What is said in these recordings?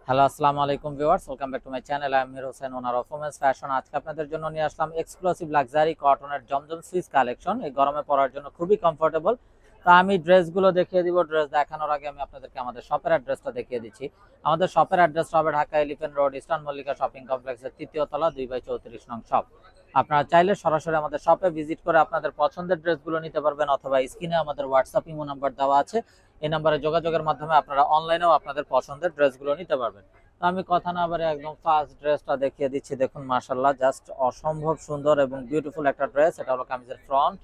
Hello, আসসালামু আলাইকুম viewers, welcome back to my channel. আমি Amir Hossain, owner of women's fashion. আজকে আপনাদের জন্য নিয়ে আসলাম এক্সক্লুসিভ লাক্সারি কটনের জমজম সুইস কালেকশন। এই গরমে পরার জন্য খুবই কমফোর্টেবল। তো আমি ড্রেসগুলো দেখিয়ে দিব। ড্রেস দেখানোর আগে আমি আপনাদেরকে আমাদের শপের অ্যাড্রেসটা দেখিয়ে দিচ্ছি। আমাদের শপের অ্যাড্রেসটা হবে Dhaka elephant road, eastern Mallika shopping কমপ্লেক্সের ৩য় তলা, 2/34 নং শপ। আপনারা চাইলে সরাসরি আমাদের শপে ভিজিট করে আপনাদের পছন্দের ড্রেসগুলো নিতে পারবেন, অথবা স্ক্রিনে আমাদের হোয়াটসঅ্যাপ ইমো নাম্বার দেওয়া আছে। এই নাম্বারে যোগাযোগের মাধ্যমে আপনারা অনলাইনেও আপনাদের পছন্দের ড্রেসগুলো নিতে পারবেন। তো আমি কথা না বাড়ে একদম ফার্স্ট ড্রেসটা দেখিয়ে দিচ্ছি। দেখুন, মাশাআল্লাহ, জাস্ট অসম্ভব সুন্দর এবং বিউটিফুল একটা ড্রেস। এটা হলো কামিজের ফ্রন্ট,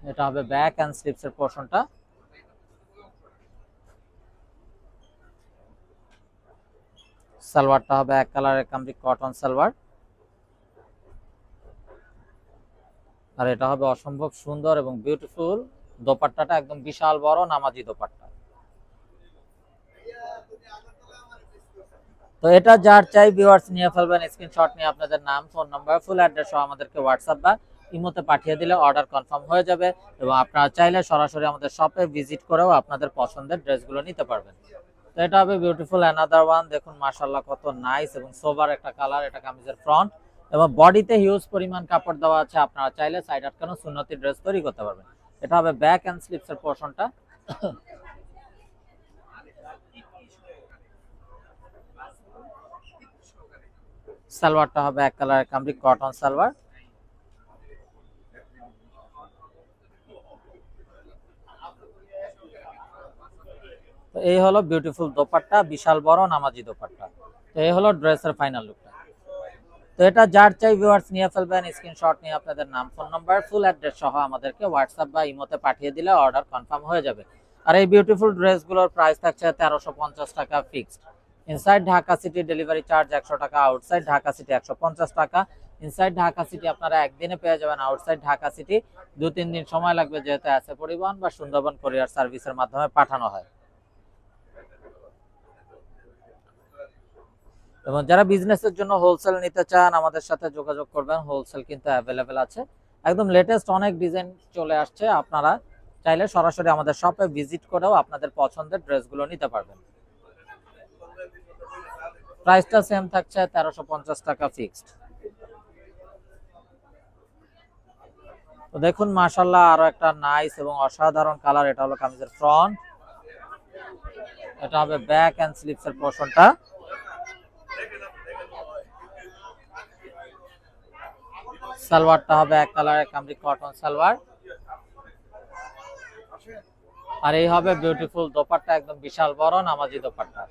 এটা হবে ব্যাক এন্ড স্লিভস এর পোরশনটা। সালোয়ারটা হবে এক কালারের কামরি কটন সালোয়ার, আর এটা হবে অসম্ভব সুন্দর এবং বিউটিফুল। দোপাট্টাটা একদম বিশাল বড় নামাজি দোপাট্টা। তো এটা যার চাই ভিউয়ার্স নিয়ে ফেলবেন, স্ক্রিনশট নিয়ে আপনাদের নাম, ফোন নাম্বার, ফুল অ্যাড্রেস সহ আমাদেরকে হোয়াটসঅ্যাপ বা ইমোতে পাঠিয়ে দিলে অর্ডার কনফার্ম হয়ে যাবে। এবং আপনারা চাইলে সরাসরি আমাদের শপে ভিজিট করেও আপনাদের পছন্দের ড্রেসগুলো নিতে পারবেন। তো এটা হবে বিউটিফুল অ্যানাদার ওয়ান। দেখুন মাশাআল্লাহ, কত নাইস এবং সোবার একটা কালার। এটা কামিজের ফ্রন্ট এবং বডিতে হিউজ পরিমাণ কাপড় দেওয়া আছে। আপনারা চাইলে সাইড আটকানো সুন্নতি ড্রেস তৈরি করতে পারবেন। এটা হবে ব্যাক এন্ড স্লিভস এর পোরশনটা। সালোয়ারটা হবে এক কালারের কামরি কটন সালোয়ার। তো এই হলো বিউটিফুল দোপাট্টা, বিশাল বড় নামাজি দোপাট্টা। তো এই হলো ড্রেসের ফাইনাল লুকটা। তো এটা যার চাই ভিউয়ার্স নিয়ে ফেলবেন, স্ক্রিনশট নিয়ে আপনাদের নাম, ফোন নাম্বার, ফুল অ্যাড্রেস সহ আমাদেরকে হোয়াটসঅ্যাপ বা ইমোতে পাঠিয়ে দিলে অর্ডার কনফার্ম হয়ে যাবে। আর এই বিউটিফুল ড্রেসগুলোর প্রাইস থাকছে 1350 টাকা fixed. Inside Dhaka city delivery charge 100 টাকা, আউটসাইড ঢাকা সিটি 150 টাকা। ইনসাইড ঢাকা সিটি আপনারা একদিনে পেয়ে যাবেন, আউটসাইড ঢাকা সিটি 2-3 দিন সময় লাগবে, যেহেতু আছে পরিবহন বা সুন্দরবন কোরিয়ার সার্ভিসের মাধ্যমে পাঠানো হয়। এবং যারা বিজনেসের জন্য হোলসেল নিতে চান আমাদের সাথে যোগাযোগ করবেন, হোলসেল কিন্তু অ্যাভেলেবেল আছে। একদম লেটেস্ট অনেক ডিজাইন চলে আসছে, আপনারা চাইলে সরাসরি আমাদের শপে ভিজিট করেও আপনাদের পছন্দের ড্রেসগুলো নিতে পারবেন। প্রাইসটা সেম থাকছে 1350 টাকা ফিক্সড। তো দেখুন মাশাআল্লাহ, আরো একটা নাইস এবং অসাধারণ কালার। এটা হলো কামিজের ফ্রন্ট, এটা হবে ব্যাক এন্ড স্লিভস এর পোরশনটা। সালোয়ারটা হবে এক কালারের কামরি কটন সালোয়ার, আর এই হবে বিউটিফুল দোপাট্টা, একদম বিশাল বড় নামাজি দোপাট্টা।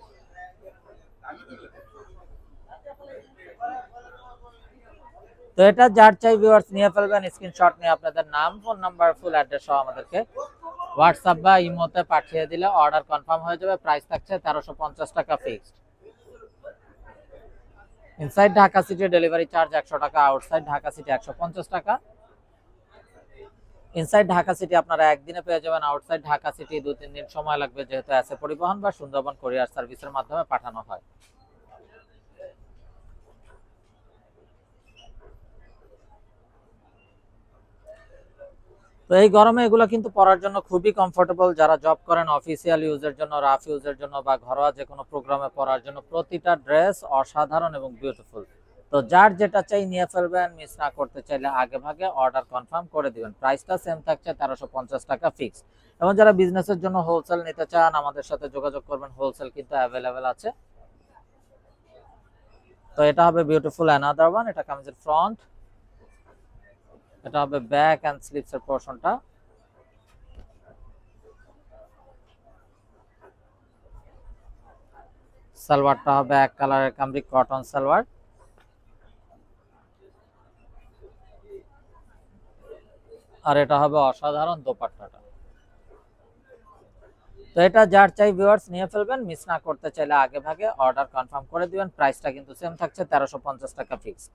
তো এটা যার চাই ভিউয়ার্স নিয়ে ফেলবেন, স্ক্রিনশট নিয়ে আপনাদের নাম, ফোন নাম্বার, ফুল অ্যাড্রেস সহ আমাদেরকে হোয়াটসঅ্যাপ বা ইমোতে পাঠিয়ে দিলে অর্ডার কনফার্ম হয়ে যাবে। প্রাইস থাকছে 1350 টাকা fixed. Inside Dhaka city delivery charge 100 টাকা, আউটসাইড ঢাকা সিটি 150 টাকা। ইনসাইড ঢাকা সিটি আপনারা একদিনে পেয়ে যাবেন, আউটসাইড ঢাকা সিটি 2-3 দিন সময় লাগবে, যেহেতু আছে পরিবহন বা সুন্দরবন কোরিয়ার সার্ভিসের মাধ্যমে পাঠানো হয়। তো এই গরমে এগুলো কিন্তু পরার জন্য খুবই কমফোর্টেবল। যারা জব করেন, অফিসিয়াল ইউজের জন্য, রাফ ইউজের জন্য বা ঘরোয়া যে কোনো প্রোগ্রামে পরার জন্য প্রতিটা ড্রেস অসাধারণ এবং বিউটিফুল। তো যার যেটা চাই নিয়ে ফেলবেন, মিস না করতে চাইলে আগে ভাগে অর্ডার কনফার্ম করে দিবেন। প্রাইসটা সেম থাকছে 1350 টাকা ফিক্স। এবং যারা বিজনেসের জন্য হোলসেল নিতে চান আমাদের সাথে যোগাযোগ করবেন, হোলসেল কিন্তু অ্যাভেলেবেল আছে। তো এটা হবে বিউটিফুল অ্যানাদার ওয়ান। এটা কামিজের ফ্রন্ট, এটা হবে ব্যাক এন্ড স্লিভস এর পোরশনটা। সালোয়ারটা হবে এক কালারের কামরি কটন সালোয়ার, আর এটা হবে অসাধারণ দোপাট্টাটা। তো এটা যার চাই ভিউয়ার্স নিয়ে ফেলবেন, মিস না করতে চাইলে আগে ভাগে অর্ডার কনফার্ম করে দিবেন। প্রাইসটা কিন্তু সেম থাকছে 1350 টাকা fix.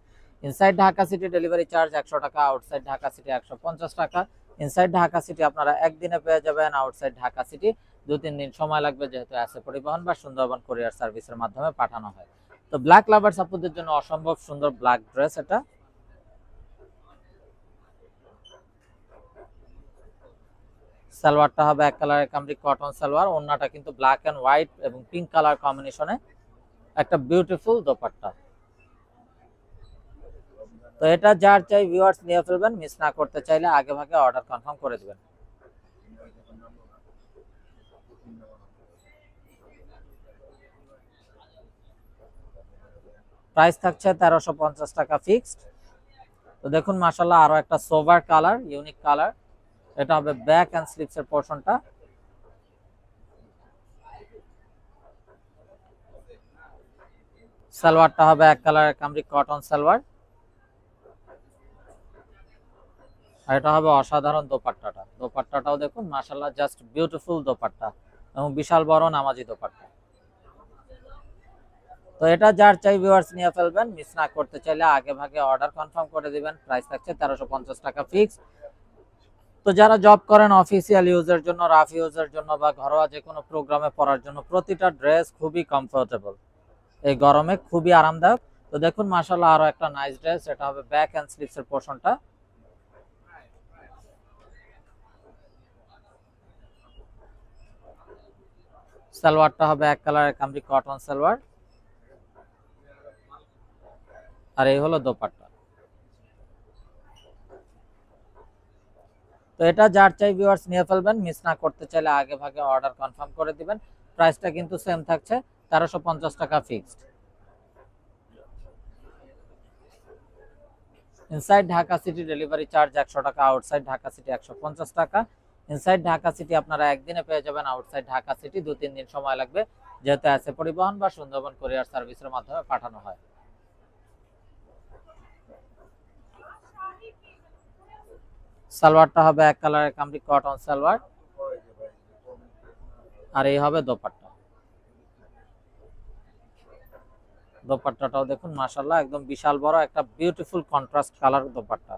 Inside Dhaka city delivery charge 100 টাকা, আউটসাইড ঢাকা সিটি 150 টাকা। ইনসাইড ঢাকা সিটি আপনারা একদিনে পেয়ে যাবেন, আউটসাইড ঢাকা সিটি 2-3 দিন সময় লাগবে, যেহেতু আছে পরিবহন বা সুন্দরবন কোরিয়ার সার্ভিসের মাধ্যমে পাঠানো হয়। তো ব্ল্যাক লাভার্স আপুদের জন্য অসম্ভব সুন্দর ব্ল্যাক ড্রেস এটা। সালোয়ারটা হবে এক কালারের কামরি কটন সালোয়ার, ওড়নাটা কিন্তু ব্ল্যাক এন্ড হোয়াইট এবং পিঙ্ক কালার কম্বিনেশনে একটা বিউটিফুল দোপাট্টা। তো এটা যার চাই ভিউয়ার্স নিয়ে ফেলবেন, মিস না করতে চাইলে আগে ভাগে অর্ডার কনফার্ম করে দিবেন। প্রাইস থাকছে 1350 টাকা ফিক্সড। তো দেখুন মাশাআল্লাহ আরো একটা সোভার কালার, ইউনিক কালার। এটা হবে ব্যাক এন্ড স্লিভস এর পোরশনটা। সালোয়ারটা হবে এক কালারের কামরি কটন সালোয়ার, আর এটা হবে অসাধারণ দোপাট্টাটা। দোপাট্টাটাও দেখুন মাশাআল্লাহ জাস্ট বিউটিফুল দোপাট্টা এবং বিশাল বড় নামাজি দোপাট্টা। তো এটা যার চাই ভিউয়ার্স নিয়ে ফেলবেন, মিস না করতে চাইলে আগে ভাগে অর্ডার কনফার্ম করে দিবেন। প্রাইস থাকছে 1350 টাকা ফিক্স। তো যারা জব করেন অফিসিয়াল ইউজের জন্য, রাফ ইউজের জন্য বা ঘরোয়া যে কোনো প্রোগ্রামে পরার জন্য প্রতিটা ড্রেস খুবই কমফোর্টেবল, এই গরমে খুবই আরামদায়ক। তো দেখুন মাশাআল্লাহ আরো একটা নাইস ড্রেস, এটা হবে ব্যাক এন্ড স্লিভস এর পোরশনটা। সালোয়ারটা হবে এক কালারের কামরি কটন সালোয়ার, আর এই হলো দোপাট্টা। তো এটা যার চাই ভিউয়ার্স নিয়ে ফেলবেন, মিস না করতে চাইলে আগে ভাগে অর্ডার কনফার্ম করে দিবেন। প্রাইসটা কিন্তু সেম থাকছে 1350 টাকা fixed. Inside Dhaka city delivery charge 100 টাকা, আউটসাইড ঢাকা সিটি 150 টাকা। ইনসাইড ঢাকা সিটি আপনারা একদিনে পেয়ে যাবেন, আউটসাইড ঢাকা সিটি 2-3 দিন সময় লাগবে, যেহেতু এসএ পরিবহন বা সুন্দরবন কুরিয়ার সার্ভিসের মাধ্যমে পাঠানো হয়। সালোয়ারটা হবে এক কালারের কামরি কটন সালোয়ার, আর এই হবে দোপাট্টা। দোপাট্টাটাও দেখুন মাশাআল্লাহ একদম বিশাল বড় একটা বিউটিফুল কন্ট্রাস্ট কালার দোপাট্টা।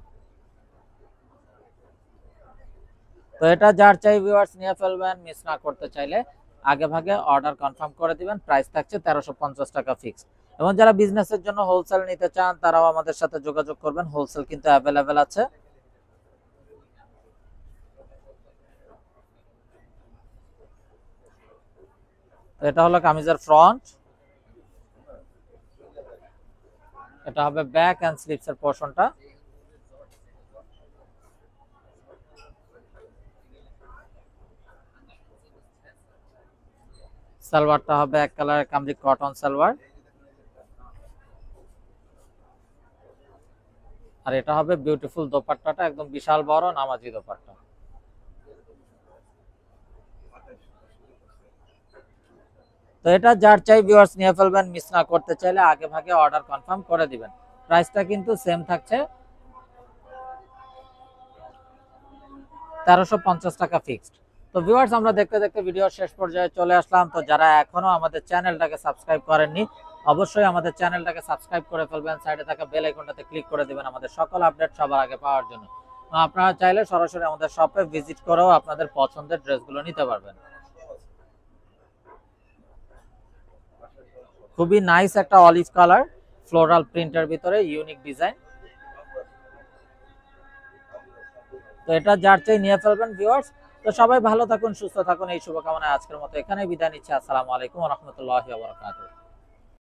তো এটা যার চাই ভিউয়ার্স নিয়ে ফেলবেন, মিস না করতে চাইলে আগে ভাগে অর্ডার কনফার্ম করে দিবেন। প্রাইস থাকছে 1350 টাকা ফিক্স। এবং যারা বিজনেসের জন্য হোলসেল নিতে চান তারাও আমাদের সাথে যোগাযোগ করবেন, হোলসেল কিন্তু অ্যাভেলেবেল আছে। তো এটা হলো কামিজের ফ্রন্ট, এটা হবে ব্যাক এন্ড স্লিভস এর পোরশনটা। সালোয়ারটা হবে এক কালারের কামরি কটন সালোয়ার, আর এটা হবে বিউটিফুল দোপাট্টাটা, একদম বিশাল বড় নামাজি দোপাট্টা। তো এটা যার চাই ভিউয়ার্স নিয়ে ফেলবেন, মিস না করতে চাইলে আগে ভাগে অর্ডার কনফার্ম করে দিবেন। প্রাইসটা কিন্তু সেম থাকছে 1350 টাকা ফিক্সড। তো ভিউয়ার্স আমরা দেখতে দেখতে ভিডিওর শেষ পর্যায়ে চলে আসলাম। তো যারা এখনো আমাদের চ্যানেলটাকে সাবস্ক্রাইব করেননি, অবশ্যই আমাদের চ্যানেলটাকে সাবস্ক্রাইব করে ফেলবেন, সাইডে থাকা বেল আইকনটাতে ক্লিক করে দিবেন আমাদের সকল আপডেট সবার আগে পাওয়ার জন্য। আপনারা চাইলে সরাসরি আমাদের শপে ভিজিট করেও আপনাদের পছন্দের ড্রেসগুলো নিতে পারবেন। খুবই নাইস একটা অলিভ কালার ফ্লোরাল প্রিন্টের ভিতরে ইউনিক ডিজাইন। তো এটা যার চাই নিয়ে ফেলবেন ভিউয়ার্স। তো সবাই ভালো থাকুন, সুস্থ থাকুন, এই শুভকামনায় আজকের মতো এখানেই বিদায় নিচ্ছি। আসসালামু আলাইকুম ওয়া রাহমাতুল্লাহি ওয়া বারাকাতুহু।